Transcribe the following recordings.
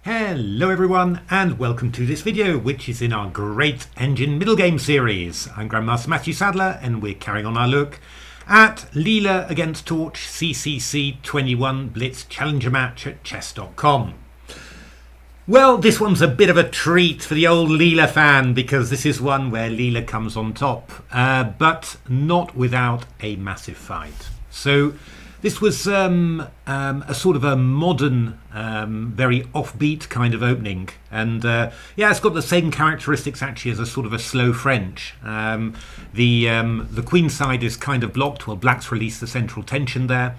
Hello everyone and welcome to this video, which is in our great Engine Middlegames series. I'm Grandmaster Matthew Sadler and we're carrying on our look at Leela against Torch CCC 21 Blitz Challenger match at chess.com. Well, this one's a bit of a treat for the old Leela fan because this is one where Leela comes on top, but not without a massive fight. So this was a sort of a modern, very offbeat kind of opening, and yeah, it's got the same characteristics actually as a sort of a slow French. The queen side is kind of blocked. Well, black's released the central tension there.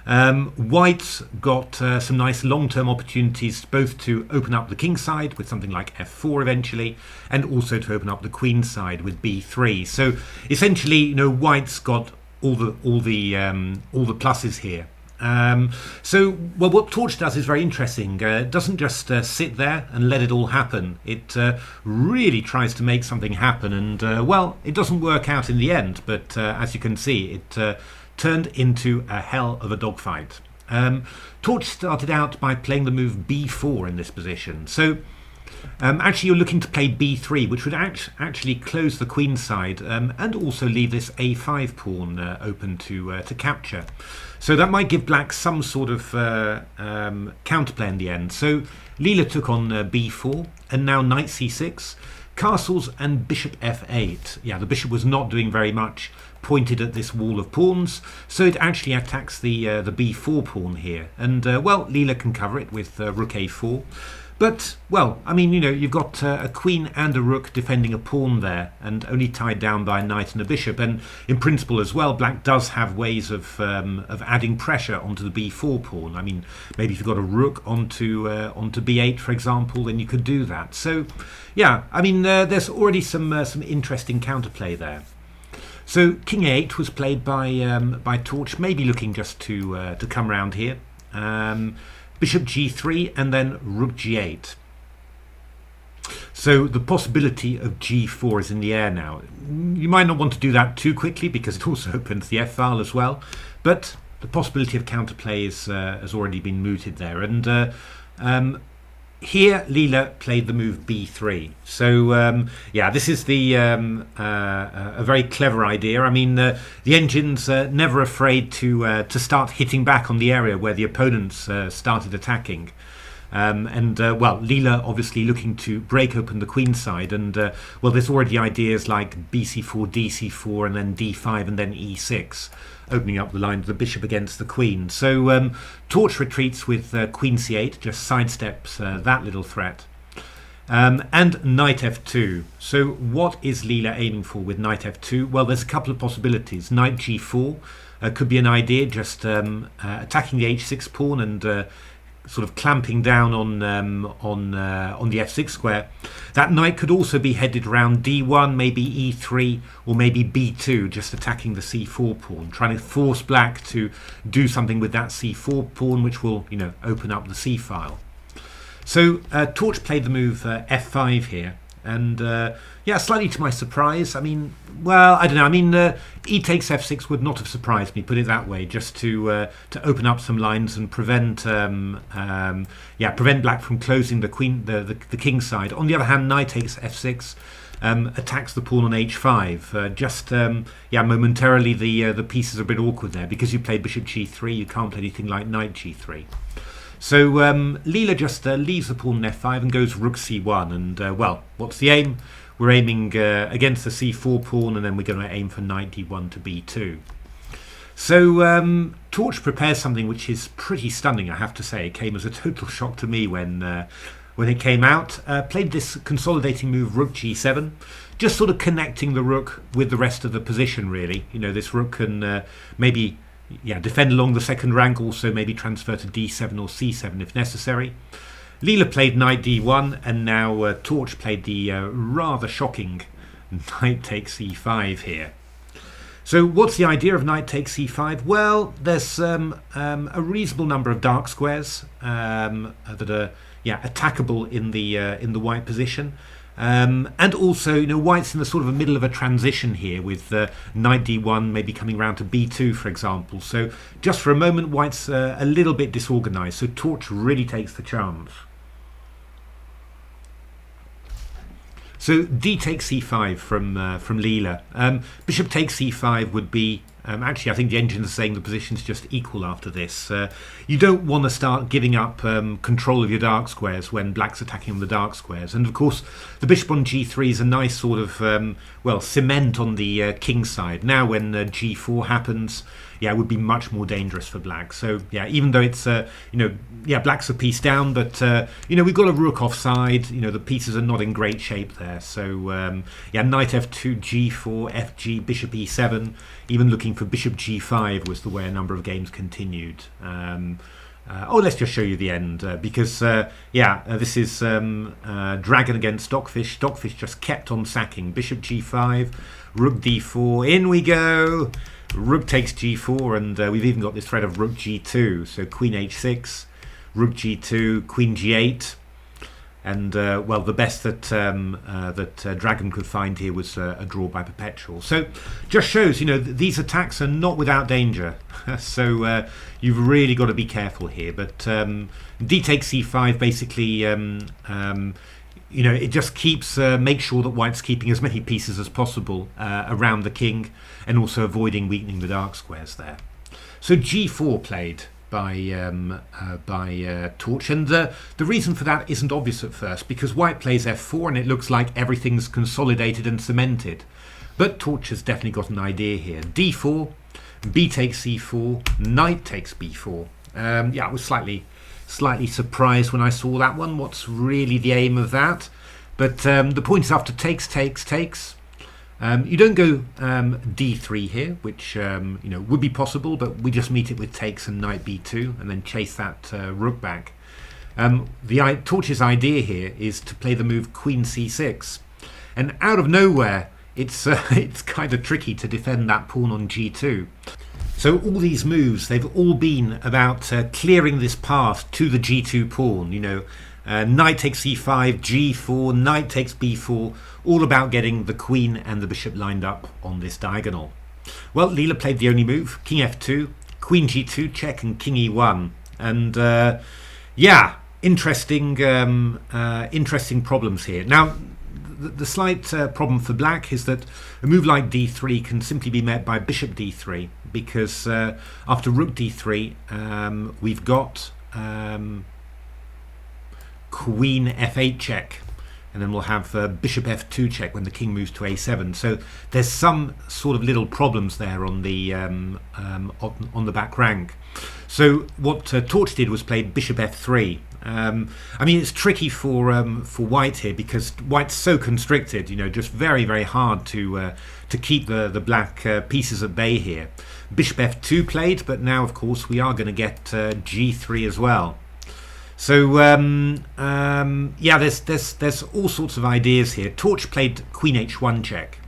White's got some nice long-term opportunities both to open up the king side with something like f4 eventually, and also to open up the queen side with b3. So essentially, you know, White's got all the pluses here. So well, what Torch does is very interesting. It doesn't just sit there and let it all happen. It really tries to make something happen, and well, it doesn't work out in the end, but as you can see, it turned into a hell of a dogfight. Torch started out by playing the move b4 in this position. So actually you're looking to play b3, which would actually close the queen side, and also leave this a5 pawn open to capture. So that might give black some sort of counterplay in the end. So Leela took on b4, and now knight c6, castles and bishop f8. Yeah, the bishop was not doing very much, pointed at this wall of pawns, so it actually attacks the b4 pawn here, and well, Leela can cover it with rook a4. But, well, I mean, you know, you've got a queen and a rook defending a pawn there, and only tied down by a knight and a bishop. And in principle as well, black does have ways of adding pressure onto the b4 pawn. I mean, maybe if you've got a rook onto b8, for example, then you could do that. So, yeah, I mean, there's already some interesting counterplay there. So king a8 was played by Torch, maybe looking just to come around here. Bishop g3 and then rook g8. So the possibility of g4 is in the air now. You might not want to do that too quickly because it also opens the f-file as well, but the possibility of counterplay has already been mooted there. And here Leela played the move b3. So yeah, this is a very clever idea. I mean, the engine's never afraid to start hitting back on the area where the opponents started attacking. Well, Leela obviously looking to break open the queen side, and well, there's already ideas like bc4, dc4, and then d5, and then e6, opening up the line of the bishop against the queen. So Torch retreats with queen c8, just sidesteps that little threat, and knight f2. So what is Leela aiming for with knight f2? Well, there's a couple of possibilities. Knight g4 could be an idea, just attacking the h6 pawn and sort of clamping down on the f6 square. That knight could also be headed around d1, maybe e3, or maybe b2, just attacking the c4 pawn, trying to force black to do something with that c4 pawn, which will, you know, open up the c file. So Torch played the move f5 here, and yeah, slightly to my surprise. I mean, well, I don't know. I mean, e takes f6 would not have surprised me, put it that way, just to open up some lines and prevent black from closing the king side. On the other hand, knight takes f6 attacks the pawn on h5. Yeah, momentarily the pieces are a bit awkward there because you play bishop g3. You can't play anything like knight g3. So Leela just leaves the pawn on f5 and goes rook c1. And well, what's the aim? We're aiming against the c4 pawn, and then we're going to aim for knight d1 to b2. So Torch prepares something which is pretty stunning, I have to say. It came as a total shock to me when it came out. Played this consolidating move, rook g7, just sort of connecting the rook with the rest of the position, really. You know, this rook can maybe defend along the second rank, also maybe transfer to d7 or c7 if necessary. Leela played knight d1, and now Torch played the rather shocking knight takes e5 here. So what's the idea of knight takes e5? Well, there's a reasonable number of dark squares that are attackable in the white position. And also, you know, white's in the sort of a middle of a transition here with knight d1 maybe coming round to b2, for example. So just for a moment, white's a little bit disorganized. So Torch really takes the chance. So d takes c5 from Leela. Bishop takes c5 would be actually, I think the engine is saying the position's just equal after this. You don't want to start giving up control of your dark squares when black's attacking on the dark squares. And of course, the bishop on g3 is a nice sort of, well, cement on the king side. Now when g4 happens, yeah, it would be much more dangerous for black. So yeah, even though it's, you know, yeah, black's a piece down, but, you know, we've got a rook offside. You know, the pieces are not in great shape there. So yeah, knight f2, g4, fg, bishop e7, even looking for bishop g5 was the way a number of games continued. Oh, let's just show you the end because, yeah, this is dragon against stockfish. Stockfish just kept on sacking. Bishop g5, rook d4, in we go. Rook takes g4, and we've even got this threat of rook g2. So queen h6, rook g2, queen g8. And, well, the best that Dragon could find here was a draw by perpetual. So just shows, you know, these attacks are not without danger. So you've really got to be careful here. But d takes c5 basically, you know, it just keeps, make sure that white's keeping as many pieces as possible around the king and also avoiding weakening the dark squares there. So g4 played by Torch, and the reason for that isn't obvious at first because white plays f4 and it looks like everything's consolidated and cemented, but Torch has definitely got an idea here. d4, b takes c4, knight takes b4. Yeah, I was slightly surprised when I saw that one. What's really the aim of that? But the point is, after takes, you don't go d3 here, which you know, would be possible, but we just meet it with takes and knight b2 and then chase that rook back. Torch's idea here is to play the move queen c6, and out of nowhere it's it's kind of tricky to defend that pawn on g2. So all these moves, they've all been about clearing this path to the g2 pawn. You know, knight takes c5, g4, knight takes b4, all about getting the queen and the bishop lined up on this diagonal. Well, Leela played the only move, king f2, queen g2 check, and king e1. And yeah, interesting problems here. Now, the slight problem for black is that a move like d3 can simply be met by bishop d3 because after rook d3 we've got queen f8 check, and then we'll have bishop f2 check when the king moves to a7. So there's some sort of little problems there on the back rank. So what Torch did was play bishop f3. I mean, it's tricky for white here because white's so constricted. You know, just very, very hard to keep the black pieces at bay here. Bishop f2 played, but now of course we are going to get g3 as well. So yeah, there's all sorts of ideas here. Torch played queen h1 check,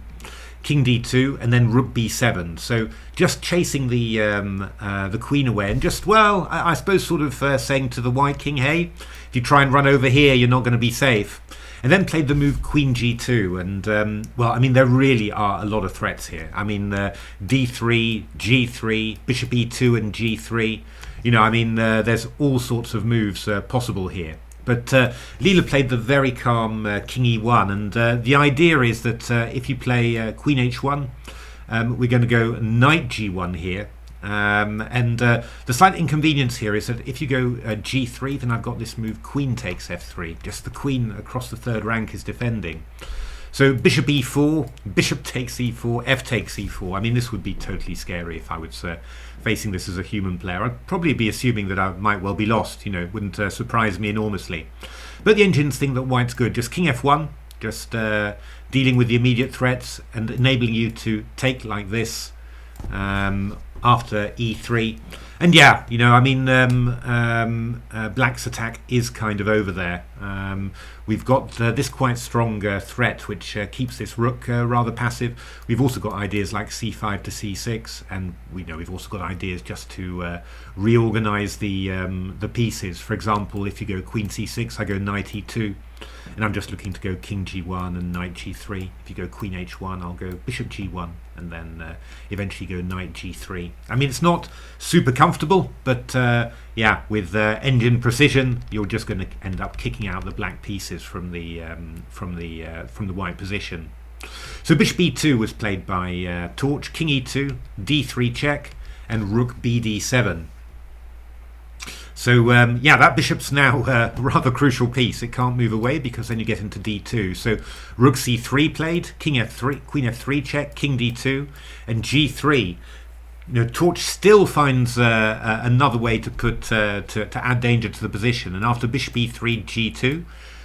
king d2, and then rook b7. So just chasing the queen away, and just, well, I suppose sort of saying to the white king, hey, if you try and run over here, you're not going to be safe. And then played the move queen g2, and well, I mean, there really are a lot of threats here. I mean, d3, g3, bishop e2, and g3. You know, I mean, there's all sorts of moves possible here. But Leela played the very calm king e1, and the idea is that if you play queen h1, we're going to go knight g1 here. And the slight inconvenience here is that if you go g3, then I've got this move queen takes f3. Just the queen across the third rank is defending. So bishop e4, bishop takes e4, f takes e4. I mean, this would be totally scary if I was facing this as a human player. I'd probably be assuming that I might well be lost. You know, it wouldn't surprise me enormously. But the engines think that white's good. Just king f1, just dealing with the immediate threats and enabling you to take like this after e3. And yeah, you know, I mean, black's attack is kind of over there. We've got this quite strong threat which keeps this rook rather passive. We've also got ideas like c5 to c6, and we know we've also got ideas just to reorganize the pieces. For example, if you go queen c6, I go knight e2. And I'm just looking to go king g1 and knight g3. If you go queen h1, I'll go bishop g1 and then eventually go knight g3. I mean, it's not super comfortable, but yeah, with engine precision, you're just going to end up kicking out the black pieces from the white position. So bishop e2 was played by Torch, king e2, d3 check, and rook bd7. So yeah, that bishop's now a rather crucial piece. It can't move away because then you get into d2. So rook c3 played, king f3, queen f3 check, king d2, and g3. You know, Torch still finds another way to put to add danger to the position. And after bishop e3, g2,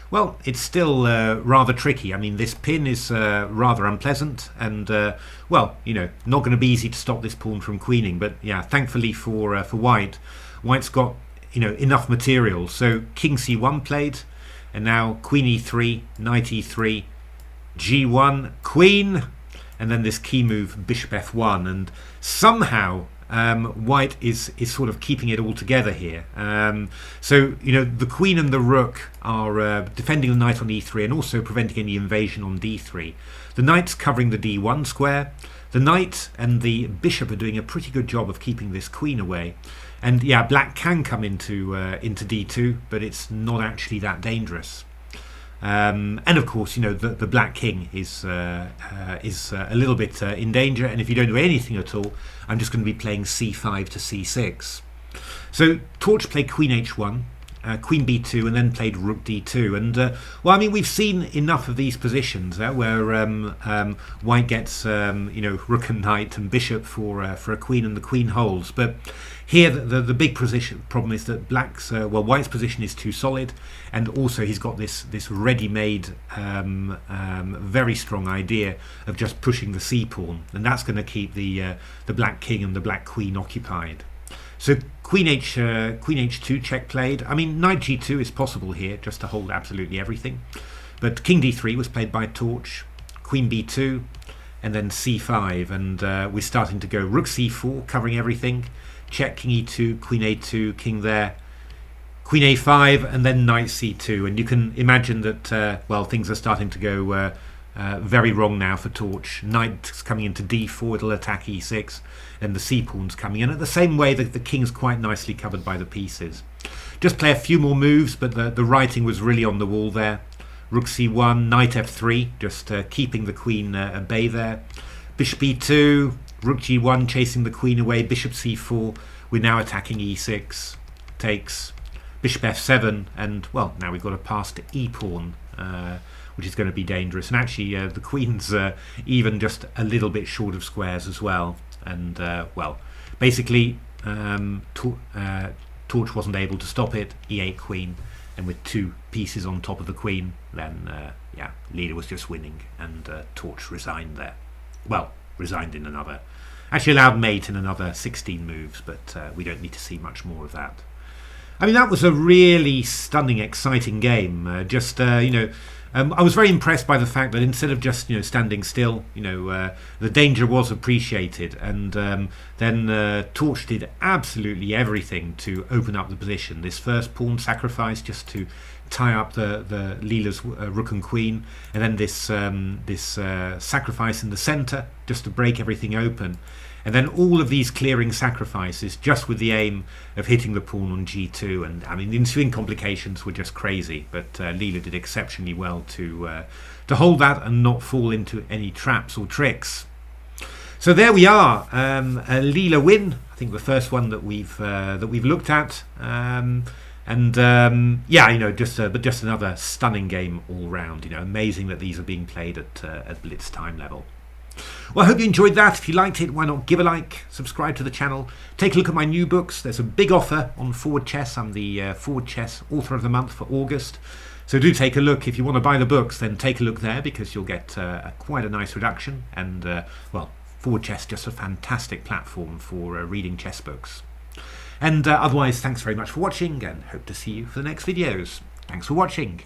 well, it's still rather tricky. I mean, this pin is rather unpleasant, and well, you know, not going to be easy to stop this pawn from queening. But yeah, thankfully for white, white's got, you know, enough material. So king c1 played, and now queen e3, knight e3, g1, queen, and then this key move bishop f1, and somehow white is sort of keeping it all together here. So you know, the queen and the rook are defending the knight on e3 and also preventing any invasion on d3. The knight's covering the d1 square. The knight and the bishop are doing a pretty good job of keeping this queen away. And yeah, black can come into d2, but it's not actually that dangerous. And of course, you know, the black king is a little bit in danger. And if you don't do anything at all, I'm just going to be playing c5 to c6. So Torch played queen h1, queen b2, and then played rook d2. And well, I mean, we've seen enough of these positions where white gets you know, rook and knight and bishop for a queen, and the queen holds. But here the big problem is that black's well, white's position is too solid, and also he's got this ready-made very strong idea of just pushing the c pawn, and that's going to keep the black king and the black queen occupied. So queen h2 check played. I mean, knight g2 is possible here, just to hold absolutely everything. But king d3 was played by Torch, queen b2, and then c5. And we're starting to go rook c4, covering everything. Check, king e2, queen a2, king there, queen a5, and then knight c2. And you can imagine that, well, things are starting to go very wrong now for Torch. Knight's coming into d4, it'll attack e6, and the c-pawn's coming in. At the same way, the king's quite nicely covered by the pieces. Just play a few more moves, but the writing was really on the wall there. Rook c1, knight f3, just keeping the queen at bay there. Bishop e2, rook g1, chasing the queen away. Bishop c4, we're now attacking e6, takes. Bishop f7, and well, now we've got a pass to e-pawn, which is going to be dangerous. And actually the queen's even just a little bit short of squares as well. And well, basically Torch wasn't able to stop it. E8 queen, and with two pieces on top of the queen, then yeah, Leela was just winning, and Torch resigned there. Well, resigned in another, actually allowed mate in another 16 moves, but we don't need to see much more of that. I mean, that was a really stunning, exciting game. Just you know, I was very impressed by the fact that instead of just, you know, standing still, you know, the danger was appreciated, and then Torch did absolutely everything to open up the position. This first pawn sacrifice just to tie up the Leela's rook and queen, and then this sacrifice in the center just to break everything open. And then all of these clearing sacrifices just with the aim of hitting the pawn on g2. And I mean, the ensuing complications were just crazy, but Leela did exceptionally well to hold that and not fall into any traps or tricks. So there we are, a Leela win. I think the first one that we've looked at. And yeah, you know, just another stunning game all round. You know, amazing that these are being played at Blitz time level. Well, I hope you enjoyed that. If you liked it, why not give a like, subscribe to the channel, take a look at my new books. There's a big offer on Forward Chess. I'm the Forward Chess Author of the Month for August. So do take a look. If you want to buy the books, then take a look there, because you'll get quite a nice reduction. And, well, Forward Chess, just a fantastic platform for reading chess books. And otherwise, thanks very much for watching, and hope to see you for the next videos. Thanks for watching.